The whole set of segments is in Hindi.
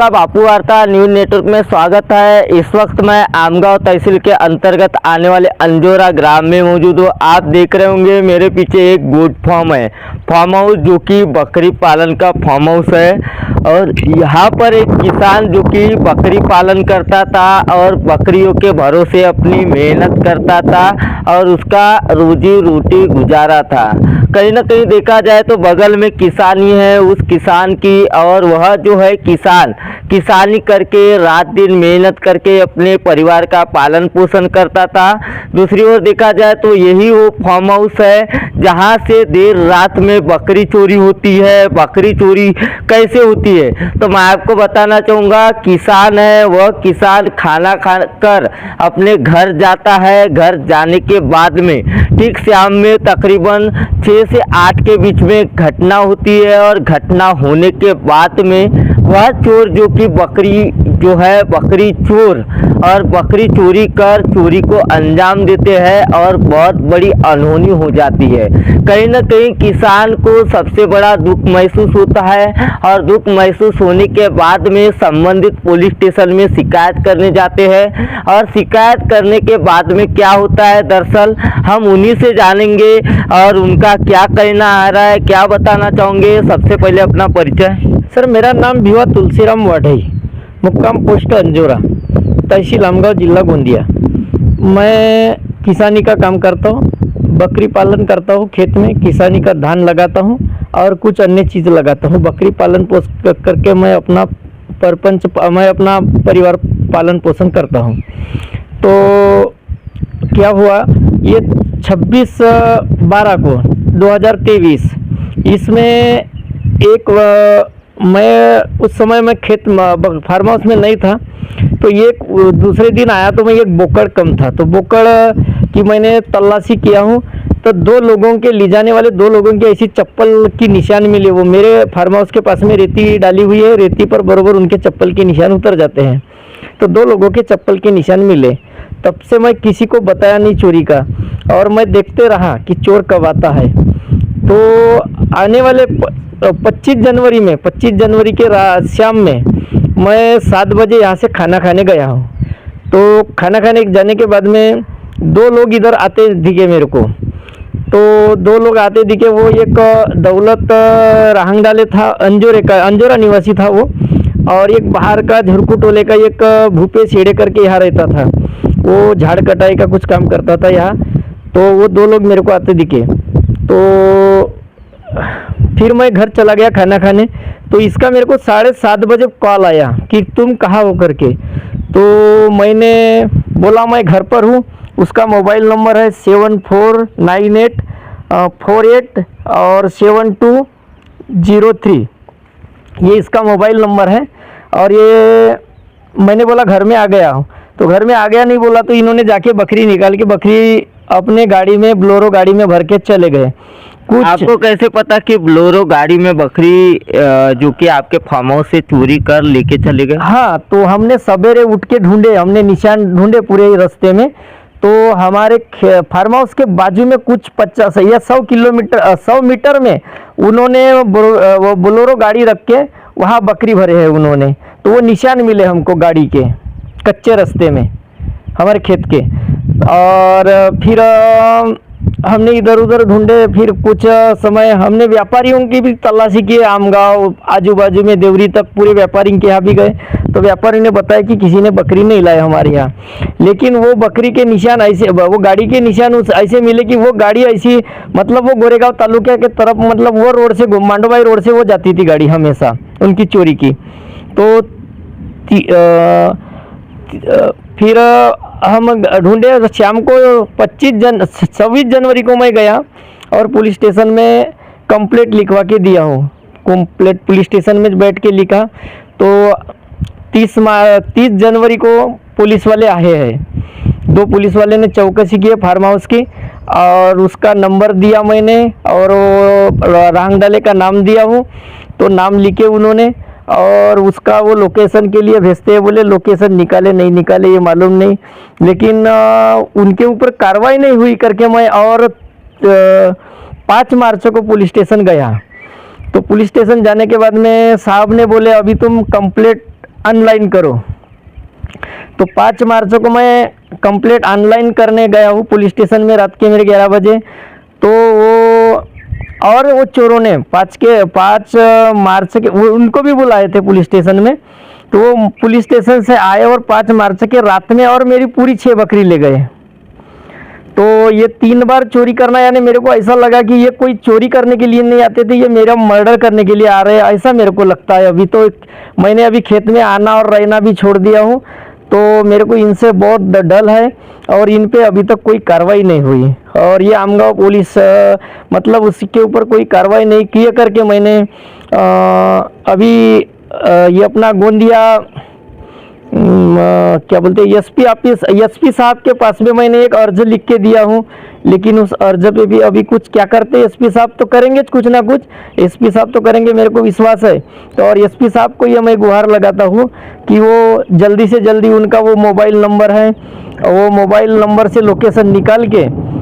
नमस्कार, बापू वार्ता न्यूज नेटवर्क में स्वागत है। इस वक्त मैं आमगांव तहसील के अंतर्गत आने वाले अंजोरा ग्राम में मौजूद हूँ। आप देख रहे होंगे मेरे पीछे एक गोट फार्म है, फार्म हाउस जो कि बकरी पालन का फार्म हाउस है। और यहाँ पर एक किसान जो कि बकरी पालन करता था और बकरियों के भरोसे अपनी मेहनत करता था और उसका रोजी रोटी गुजारा था। कहीं ना कहीं देखा जाए तो बगल में किसानी है उस किसान की, और वह जो है किसानी करके रात दिन मेहनत करके अपने परिवार का पालन पोषण करता था। दूसरी ओर देखा जाए तो यही वो फार्म हाउस है जहां से देर रात में बकरी चोरी होती है। बकरी चोरी कैसे होती है तो मैं आपको बताना चाहूँगा। किसान है, वह किसान खाना खाकर अपने घर जाता है। घर जाने के बाद में ठीक शाम में तकरीबन 6 से 8 के बीच में घटना होती है, और घटना होने के बाद में वह चोर जो कि बकरी जो है बकरी चोर और बकरी चोरी कर चोरी को अंजाम देते हैं और बहुत बड़ी अनहोनी हो जाती है। कहीं ना कहीं किसान को सबसे बड़ा दुख महसूस होता है, और दुख महसूस होने के बाद में संबंधित पुलिस स्टेशन में शिकायत करने जाते हैं। और शिकायत करने के बाद में क्या होता है, दरअसल हम उन्हीं से जानेंगे और उनका क्या कहना आ रहा है, क्या बताना चाहोगे। सबसे पहले अपना परिचय। सर, मेरा नाम भिवा तुलसीराम वाढ़ई, मुक्काम पोस्ट अंजोरा, तहसील आमगांव, जिला गोंदिया। मैं किसानी का काम करता हूँ, बकरी पालन करता हूँ, खेत में किसानी का धान लगाता हूँ और कुछ अन्य चीज़ लगाता हूँ। बकरी पालन पोषण करके मैं अपना अपना परिवार पालन पोषण करता हूँ। तो क्या हुआ, ये 26/12 को 2023 इसमें मैं उस समय मैं खेत फार्म हाउस में नहीं था। तो ये दूसरे दिन आया तो मैं एक बोकड़ कम था, तो बोकड़ की मैंने तलाशी किया हूँ। तो 2 लोगों के ले जाने वाले 2 लोगों की ऐसी चप्पल की निशान मिले। वो मेरे फार्म हाउस के पास में रेती डाली हुई है, रेती पर बरोबर उनके चप्पल के निशान उतर जाते हैं। तो 2 लोगों के चप्पल के निशान मिले। तब से मैं किसी को बताया नहीं चोरी का, और मैं देखते रहा कि चोर कब आता है। तो आने वाले 25 जनवरी के शाम में मैं 7 बजे यहाँ से खाना खाने गया हूँ। तो खाना खाने जाने के बाद में 2 लोग इधर आते दिखे मेरे को। तो 2 लोग आते दिखे, वो एक दौलत राहंगडाले था, अंजोरा निवासी था वो, और एक बाहर का झुरकू टोले का एक भूपेश शेड़े करके यहाँ रहता था। वो झाड़ कटाई का कुछ काम करता था यहाँ। तो वो 2 लोग मेरे को आते दिखे। तो फिर मैं घर चला गया खाना खाने। तो इसका मेरे को 7:30 बजे कॉल आया कि तुम कहाँ हो करके। तो मैंने बोला मैं घर पर हूँ। उसका मोबाइल नंबर है 749848 और 7203, ये इसका मोबाइल नंबर है। और ये मैंने बोला घर में आ गया हूँ। तो घर में आ गया नहीं बोला, तो इन्होंने जाके बकरी निकाल के बकरी अपने गाड़ी में, ब्लोरो गाड़ी में भर के चले गए। आपको कैसे पता कि ब्लोरो गाड़ी में बकरी जो कि आपके फार्म हाउस से चोरी कर लेके चले गए? हाँ, तो हमने सवेरे उठ के ढूंढे, हमने निशान ढूंढे पूरे रास्ते में। तो हमारे फार्म हाउस के बाजू में कुछ 50 या 100 मीटर में उन्होंने वो बोलेरो गाड़ी रख के वहाँ बकरी भरे हैं उन्होंने। तो वो निशान मिले हमको गाड़ी के कच्चे रास्ते में हमारे खेत के। और फिर हमने इधर उधर ढूंढे। फिर कुछ समय हमने व्यापारियों की भी तलाशी की, आमगांव आजू बाजू में देवरी तक पूरे व्यापारी के यहाँ भी गए। तो व्यापारी ने बताया कि किसी ने बकरी नहीं लाया हमारे यहाँ। लेकिन वो बकरी के निशान ऐसे, वो गाड़ी के निशान ऐसे मिले कि वो गाड़ी ऐसी, मतलब वो गोरेगांव तालुका के तरफ, मतलब वो रोड से, मांडोबाई रोड से वो जाती थी गाड़ी हमेशा उनकी चोरी की। तो फिर हम ढूंढे। शाम को 26 जनवरी को मैं गया और पुलिस स्टेशन में कंप्लेंट लिखवा के दिया हूँ। कंप्लेंट पुलिस स्टेशन में बैठ के लिखा। तो 30 जनवरी को पुलिस वाले आए हैं। 2 पुलिस वाले ने चौकसी की फार्म हाउस की, और उसका नंबर दिया मैंने, और राहंगडाले का नाम दिया हूँ। तो नाम लिखे उन्होंने, और उसका वो लोकेशन के लिए भेजते हैं। बोले लोकेशन निकाले नहीं निकाले ये मालूम नहीं, लेकिन उनके ऊपर कार्रवाई नहीं हुई करके मैं और 5 मार्च को पुलिस स्टेशन गया। तो पुलिस स्टेशन जाने के बाद में साहब ने बोले अभी तुम कंप्लेंट ऑनलाइन करो। तो 5 मार्च को मैं कंप्लेंट ऑनलाइन करने गया हूँ पुलिस स्टेशन में रात के मेरे 11 बजे। तो वो चोरों ने 5 मार्च के उनको भी बुलाए थे पुलिस स्टेशन में। तो वो पुलिस स्टेशन से आए और 5 मार्च के रात में और मेरी पूरी 6 बकरी ले गए। तो ये 3 बार चोरी करना, यानी मेरे को ऐसा लगा कि ये कोई चोरी करने के लिए नहीं आते थे, ये मेरा मर्डर करने के लिए आ रहे हैं, ऐसा मेरे को लगता है। अभी तो मैंने अभी खेत में आना और रहना भी छोड़ दिया हूँ। तो मेरे को इनसे बहुत डर है और इन पे अभी तक कोई कार्रवाई नहीं हुई। और ये आमगांव पुलिस मतलब उसके ऊपर कोई कार्रवाई नहीं किए करके मैंने अभी ये अपना गोंदिया क्या बोलते हैं एसपी साहब के पास में मैंने एक अर्ज लिख के दिया हूँ। लेकिन उस अर्ज पे भी अभी कुछ क्या करते हैं एसपी साहब, तो करेंगे कुछ ना कुछ, एसपी साहब तो करेंगे, मेरे को विश्वास है। तो और एसपी साहब को ये मैं गुहार लगाता हूँ कि वो जल्दी से जल्दी उनका वो मोबाइल नंबर है, वो मोबाइल नंबर से लोकेशन निकाल के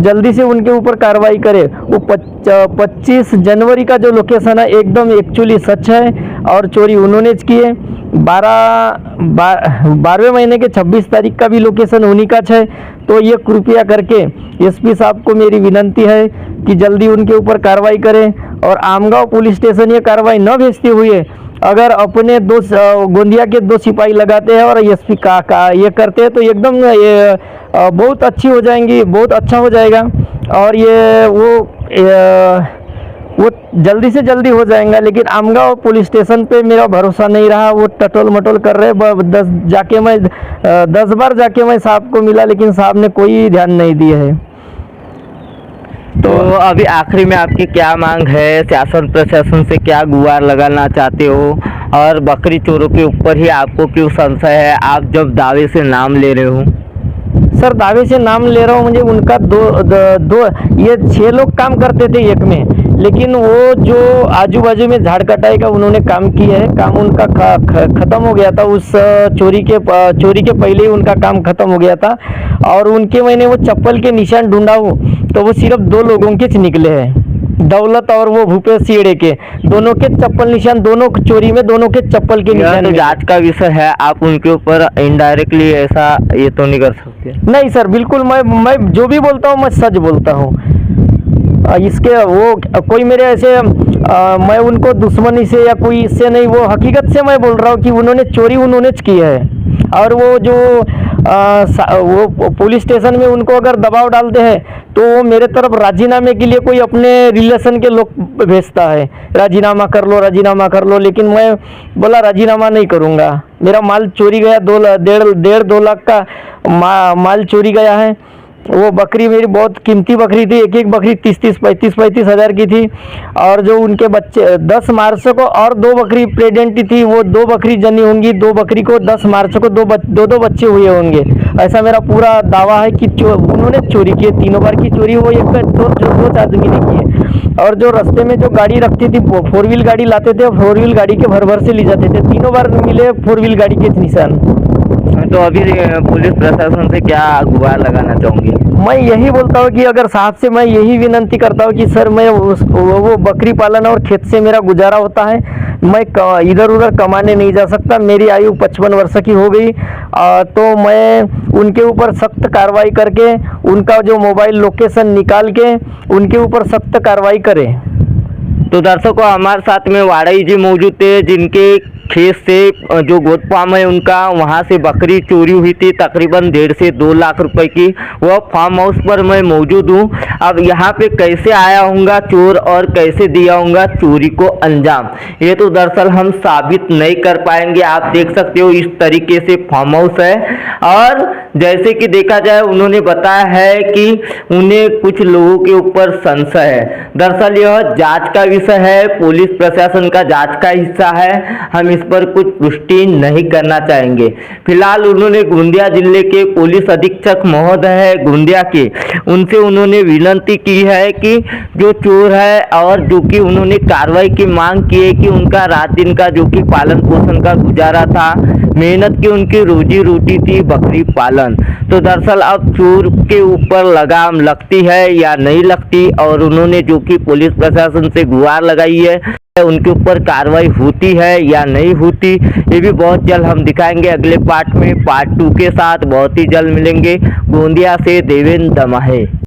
जल्दी से उनके ऊपर कार्रवाई करे। वो 25 जनवरी का जो लोकेशन है एकदम एक्चुअली सच है और चोरी उन्होंने की है। 12वें महीने के 26 तारीख का भी लोकेशन उन्हीं का है। तो ये कृपया करके एसपी साहब को मेरी विनंती है कि जल्दी उनके ऊपर कार्रवाई करें। और आमगांव पुलिस स्टेशन ये कार्रवाई न भेजती हुए अगर अपने गोंदिया के 2 सिपाही लगाते हैं और एसपी का ये करते हैं तो एकदम ये बहुत अच्छी हो जाएंगी, बहुत अच्छा हो जाएगा। और ये वो जल्दी से जल्दी हो जाएगा। लेकिन आमगांव पुलिस स्टेशन पे मेरा भरोसा नहीं रहा, वो टटोल मटोल कर रहे। 10 बार जाके मैं साहब को मिला लेकिन साहब ने कोई ध्यान नहीं दिया है। तो अभी आखिरी में आपकी क्या मांग है, शासन प्रशासन से क्या गुहार लगाना चाहते हो? और बकरी चोरों के ऊपर ही आपको क्यों संशय है, आप जब दावे से नाम ले रहे हो? सर दावे से नाम ले रहा हूँ, मुझे उनका दो ये 6 लोग काम करते थे एक में, लेकिन वो जो आजू बाजू में झाड़ कटाई का उन्होंने काम किया है, काम उनका ख़त्म हो गया था। उस चोरी के पहले ही उनका काम ख़त्म हो गया था। और उनके मैंने वो चप्पल के निशान ढूंढा हूँ तो वो सिर्फ 2 लोगों के निकले हैं, दौलत और वो भूपेश सीड़े के, दोनों के चप्पल निशान, दोनों चोरी में दोनों के चप्पल के निशान। तो जांच का विषय है, आप उनके ऊपर इनडायरेक्टली ऐसा ये तो नहीं कर सकते? नहीं सर, बिल्कुल मैं जो भी बोलता हूँ मैं सच बोलता हूँ। इसके वो कोई मेरे ऐसे मैं उनको दुश्मनी से या कोई इससे नहीं, वो हकीकत से मैं बोल रहा हूँ कि उन्होंने चोरी उन्होंने की है। और वो जो वो पुलिस स्टेशन में उनको अगर दबाव डालते हैं तो वो मेरे तरफ राजीनामे के लिए कोई अपने रिलेशन के लोग भेजता है, राजीनामा कर लो, राजीनामा कर लो। लेकिन मैं बोला राजीनामा नहीं करूँगा। मेरा माल चोरी गया, 2 लाख का माल चोरी गया है। वो बकरी मेरी बहुत कीमती बकरी थी, एक बकरी 35 हज़ार की थी। और जो उनके बच्चे 10 मार्च को और 2 बकरी प्रेग्नेंट थी, वो 2 बकरी जनी होंगी। 2 बकरी को 10 मार्च को 2 बच्चे हुए होंगे। ऐसा मेरा पूरा दावा है कि उन्होंने चोरी की है। 3 बार की चोरी वो एक दो आदमी ने की है। और जो रास्ते में जो गाड़ी रखती थी, 4 व्हील गाड़ी लाते थे, 4 व्हील गाड़ी के भर से ले जाते थे। 3 बार मिले 4 व्हील गाड़ी के निशान। तो अभी पुलिस प्रशासन से क्या गुहार लगाना चाहूँगी? मैं यही बोलता हूँ कि अगर साहब से मैं यही विनंती करता हूँ कि सर मैं वो बकरी पालन और खेत से मेरा गुजारा होता है, मैं इधर उधर कमाने नहीं जा सकता। मेरी आयु 55 वर्ष की हो गई। तो मैं उनके ऊपर सख्त कार्रवाई करके उनका जो मोबाइल लोकेशन निकाल के उनके ऊपर सख्त कार्रवाई करें। तो दर्शकों, हमारे साथ में वाड़ई जी मौजूद थे, जिनके खेत से जो गोट फार्म है उनका, वहां से बकरी चोरी हुई थी तकरीबन 1.5 से 2 लाख रुपए की। वह फार्म हाउस पर मैं मौजूद हूं। अब यहाँ पे कैसे आया होऊंगा चोर और कैसे दिया होऊंगा चोरी को अंजाम, ये तो दरअसल हम साबित नहीं कर पाएंगे। आप देख सकते हो इस तरीके से फार्म हाउस है। और जैसे कि देखा जाए, उन्होंने बताया है कि उन्हें कुछ लोगों के ऊपर संशय है। दरअसल यह जांच का विषय है, पुलिस प्रशासन का जांच का हिस्सा है। हम इस पर कुछ पुष्टि नहीं करना चाहेंगे। फिलहाल उन्होंने गोंदिया जिले के पुलिस अधीक्षक महोदय है गोंदिया के, उनसे उन्होंने विनती की है कि जो चोर है और जो कि उन्होंने कार्रवाई की मांग की है कि उनका रात दिन का जो कि पालन पोषण का गुजारा था, मेहनत की उनकी रोजी रोटी थी बकरी पालन। तो दरअसल अब चोर के ऊपर लगाम लगती है या नहीं लगती, और उन्होंने जो कि पुलिस प्रशासन से गुहार लगाई है। उनके ऊपर कार्रवाई होती है या नहीं होती, ये भी बहुत जल्द हम दिखाएंगे अगले पार्ट में, पार्ट 2 के साथ बहुत ही जल्द मिलेंगे। गोंदिया से देवेंद्र दमाहे।